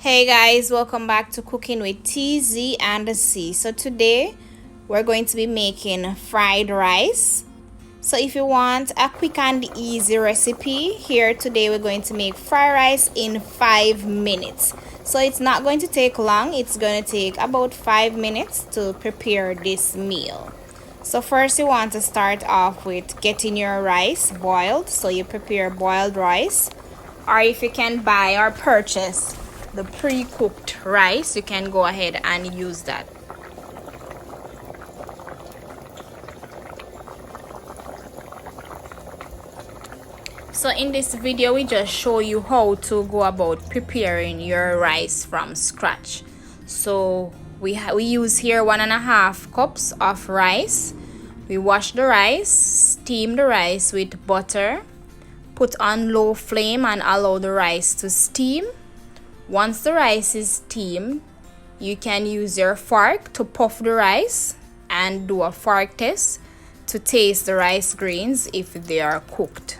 Hey guys, welcome back to Cooking with TZ and C. So today we're going to be making fried rice. So if you want a quick and easy recipe, here today we're going to make fried rice in 5 minutes. So it's not going to take long, it's going to take about 5 minutes to prepare this meal. So first you want to start off with getting your rice boiled. So you prepare boiled rice, or if you can buy or purchase the pre-cooked rice, you can go ahead and use that. So in this video we just show you how to go about preparing your rice from scratch. So we use here 1.5 cups of rice. We wash the rice, steam the rice with butter, put on low flame and allow the rice to steam. Once the rice is steamed, you can use your fork to puff the rice and do a fork test to taste the rice grains if they are cooked.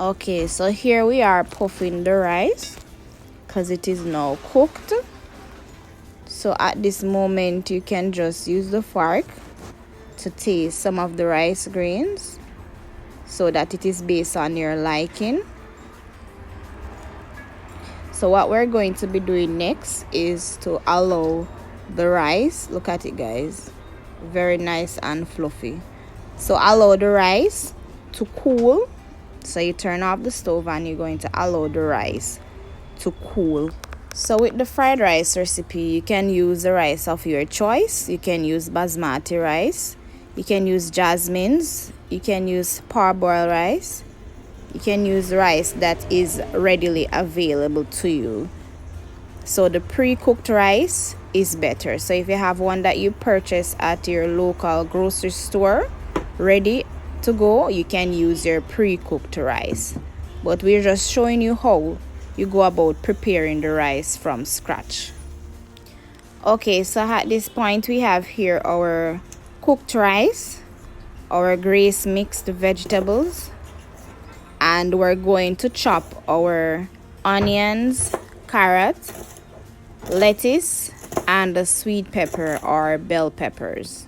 Okay, so here we are puffing the rice because it is now cooked. So at this moment you can just use the fork to taste some of the rice grains so that it is based on your liking. So what we're going to be doing next is to allow the rice, look at it guys, very nice and fluffy. So allow the rice to cool. So you turn off the stove and you're going to allow the rice to cool. So with the fried rice recipe, you can use the rice of your choice. You can use basmati rice, you can use jasmines, you can use parboiled rice, you can use rice that is readily available to you. So the pre-cooked rice is better. So if you have one that you purchase at your local grocery store ready to go, you can use your pre-cooked rice, but we're just showing you how you go about preparing the rice from scratch. Okay, so at this point we have here our cooked rice, our grace mixed vegetables, and we're going to chop our onions, carrots, lettuce, and the sweet pepper or bell peppers.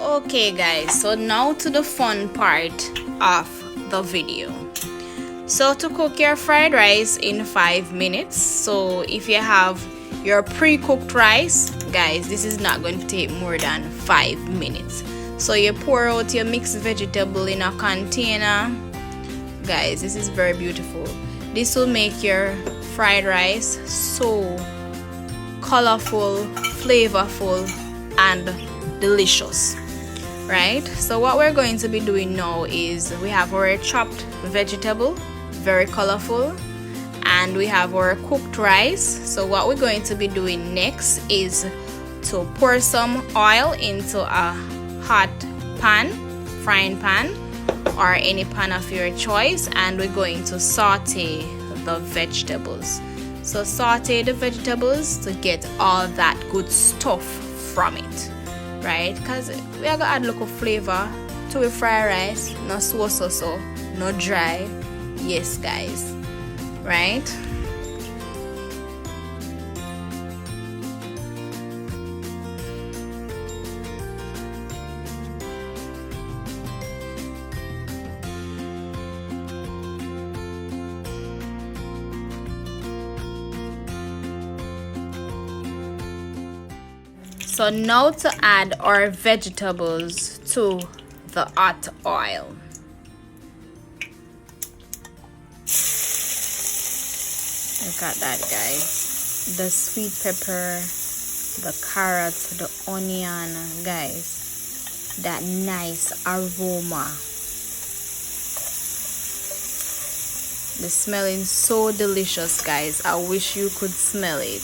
Okay guys, so now to the fun part of the video. So to cook your fried rice in 5 minutes, so if you have your pre-cooked rice, guys, this is not going to take more than 5 minutes. So you pour out your mixed vegetable in a container. Guys, this is very beautiful. This will make your fried rice so colorful, flavorful, and delicious. Right, so what we're going to be doing now is we have our chopped vegetable, very colorful, and we have our cooked rice. So what we're going to be doing next is to pour some oil into a hot pan, frying pan, or any pan of your choice, and we're going to saute the vegetables. So saute the vegetables to get all that good stuff from it, right? Because we are gonna add local flavor to a fried rice, no so, no dry. Yes guys, right? So now to add our vegetables to the hot oil. Look at that guys, the sweet pepper, the carrots, the onion, guys, that nice aroma. The smelling so delicious guys, I wish you could smell it.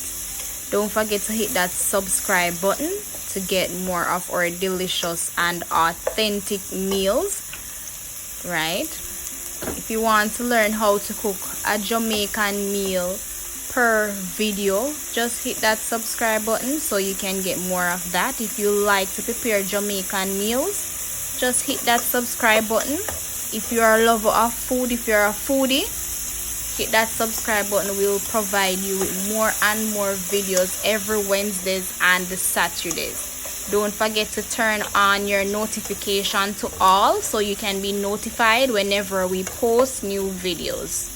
Don't forget to hit that subscribe button to get more of our delicious and authentic meals, right? If you want to learn how to cook a Jamaican meal per video, just hit that subscribe button so you can get more of that. If you like to prepare Jamaican meals, just hit that subscribe button. If you are a lover of food, if you're a foodie, hit that subscribe button. We'll provide you with more and more videos every Wednesdays and Saturdays. Don't forget to turn on your notification to all so you can be notified whenever we post new videos,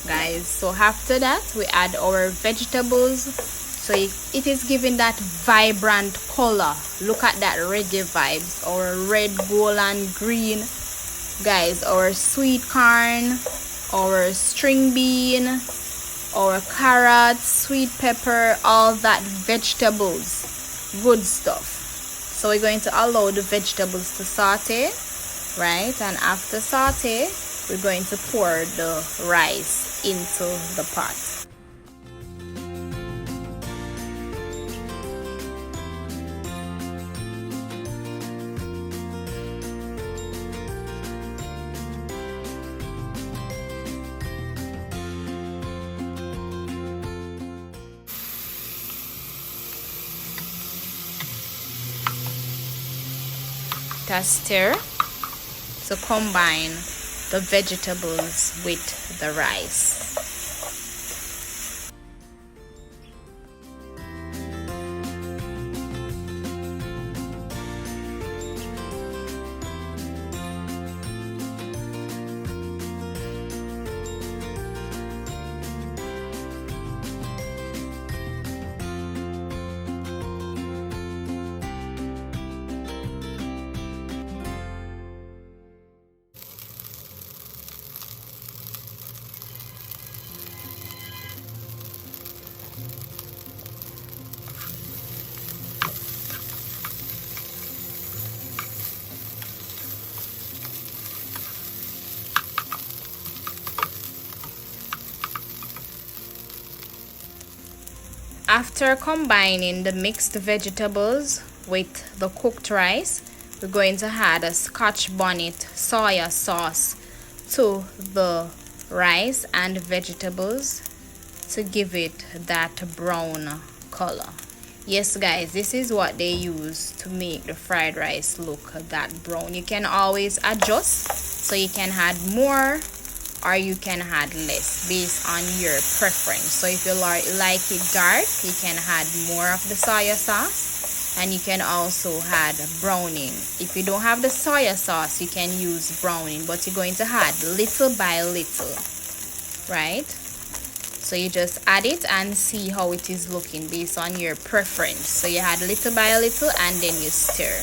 guys. So after that, we add our vegetables, so it is giving that vibrant color. Look at that reggae vibes, our red, gold and green, guys, our sweet corn, our string bean, our carrots, sweet pepper, all that vegetables, good stuff. So we're going to allow the vegetables to saute, right? And after saute, we're going to pour the rice into the pot. Stir to combine the vegetables with the rice. After combining the mixed vegetables with the cooked rice, we're going to add a scotch bonnet soya sauce to the rice and vegetables to give it that brown color. Yes guys, this is what they use to make the fried rice look that brown. You can always adjust, so you can add more or you can add less based on your preference. So if you like it dark, you can add more of the soya sauce, and you can also add browning. If you don't have the soya sauce, you can use browning, but you're going to add little by little, right? So you just add it and see how it is looking based on your preference. So you add little by little and then you stir,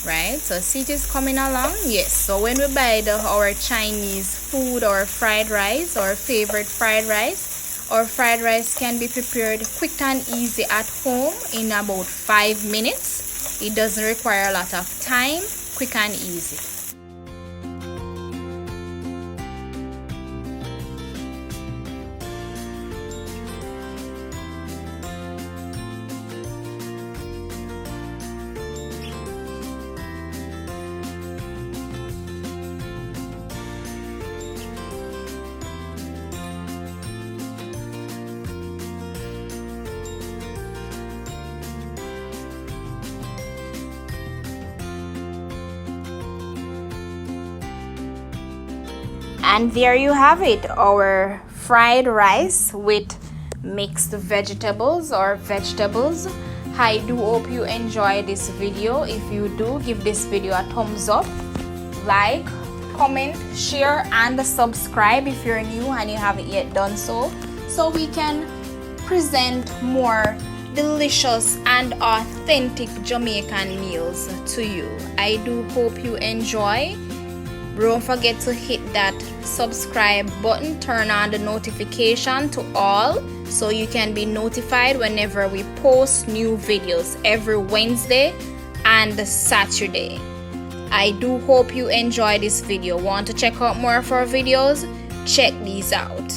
right? So see, it is coming along. Yes, so when we buy our Chinese food or fried rice, our favorite fried rice, our fried rice can be prepared quick and easy at home in about 5 minutes. It doesn't require a lot of time, quick and easy. And there you have it, our fried rice with mixed vegetables or vegetables. I do hope you enjoy this video. If you do, give this video a thumbs up, like, comment, share, and subscribe if you're new and you haven't yet done so we can present more delicious and authentic Jamaican meals to you. I do hope you enjoy. Don't forget to hit that subscribe button, turn on the notification to all so you can be notified whenever we post new videos every Wednesday and Saturday. I do hope you enjoy this video. Want to check out more of our videos? Check these out.